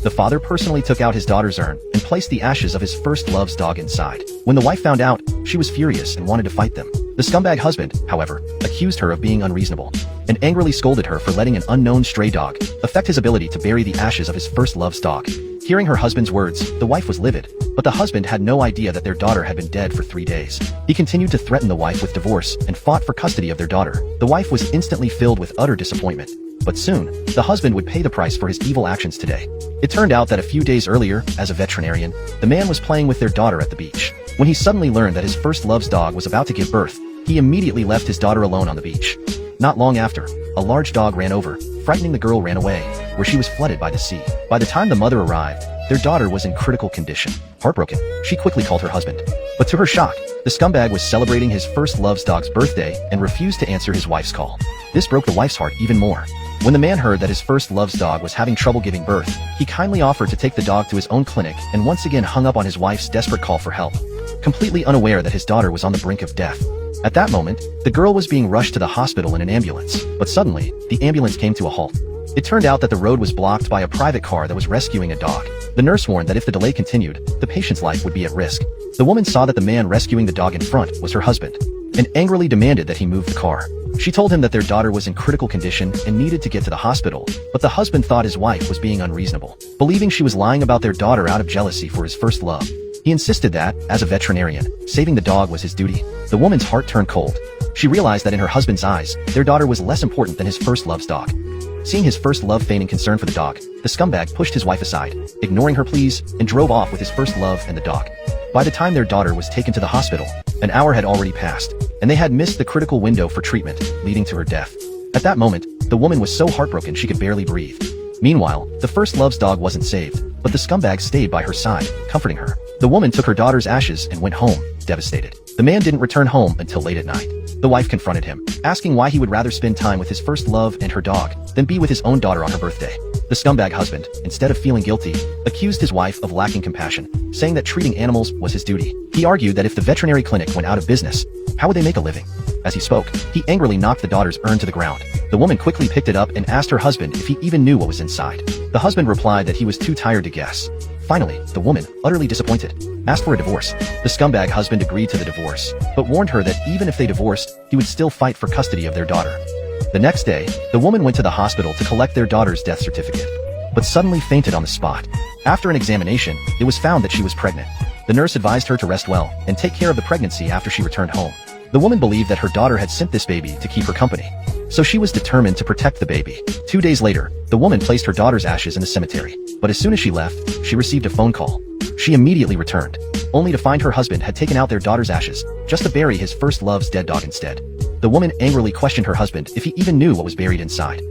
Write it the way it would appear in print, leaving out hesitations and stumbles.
The father personally took out his daughter's urn and placed the ashes of his first love's dog inside. When the wife found out, she was furious and wanted to fight them. The scumbag husband, however, accused her of being unreasonable and angrily scolded her for letting an unknown stray dog affect his ability to bury the ashes of his first love's dog. Hearing her husband's words, the wife was livid, but the husband had no idea that their daughter had been dead for 3 days. He continued to threaten the wife with divorce and fought for custody of their daughter. The wife was instantly filled with utter disappointment. But soon, the husband would pay the price for his evil actions today. It turned out that a few days earlier, as a veterinarian, the man was playing with their daughter at the beach. When he suddenly learned that his first love's dog was about to give birth, he immediately left his daughter alone on the beach. Not long after, a large dog ran over, frightening the girl ran away, where she was flooded by the sea. By the time the mother arrived, their daughter was in critical condition. Heartbroken, she quickly called her husband. But to her shock, the scumbag was celebrating his first love's dog's birthday and refused to answer his wife's call. This broke the wife's heart even more. When the man heard that his first love's dog was having trouble giving birth, he kindly offered to take the dog to his own clinic and once again hung up on his wife's desperate call for help, completely unaware that his daughter was on the brink of death. At that moment, the girl was being rushed to the hospital in an ambulance, but suddenly, the ambulance came to a halt. It turned out that the road was blocked by a private car that was rescuing a dog. The nurse warned that if the delay continued, the patient's life would be at risk. The woman saw that the man rescuing the dog in front was her husband, and angrily demanded that he move the car. She told him that their daughter was in critical condition and needed to get to the hospital, but the husband thought his wife was being unreasonable, believing she was lying about their daughter out of jealousy for his first love. He insisted that, as a veterinarian, saving the dog was his duty. The woman's heart turned cold. She realized that in her husband's eyes, their daughter was less important than his first love's dog. Seeing his first love feigning concern for the dog, the scumbag pushed his wife aside, ignoring her pleas, and drove off with his first love and the dog. By the time their daughter was taken to the hospital, an hour had already passed, and they had missed the critical window for treatment, leading to her death. At that moment, the woman was so heartbroken she could barely breathe. Meanwhile, the first love's dog wasn't saved, but the scumbag stayed by her side, comforting her. The woman took her daughter's ashes and went home, devastated. The man didn't return home until late at night. The wife confronted him, asking why he would rather spend time with his first love and her dog than be with his own daughter on her birthday. The scumbag husband, instead of feeling guilty, accused his wife of lacking compassion, saying that treating animals was his duty. He argued that if the veterinary clinic went out of business, how would they make a living? As he spoke, he angrily knocked the daughter's urn to the ground. The woman quickly picked it up and asked her husband if he even knew what was inside. The husband replied that he was too tired to guess. Finally, the woman, utterly disappointed, asked for a divorce. The scumbag husband agreed to the divorce, but warned her that even if they divorced, he would still fight for custody of their daughter. The next day, the woman went to the hospital to collect their daughter's death certificate, but suddenly fainted on the spot. After an examination, it was found that she was pregnant. The nurse advised her to rest well and take care of the pregnancy after she returned home. The woman believed that her daughter had sent this baby to keep her company, so she was determined to protect the baby. 2 days later, the woman placed her daughter's ashes in the cemetery, but as soon as she left, she received a phone call. She immediately returned, only to find her husband had taken out their daughter's ashes, just to bury his first love's dead dog instead. The woman angrily questioned her husband if he even knew what was buried inside.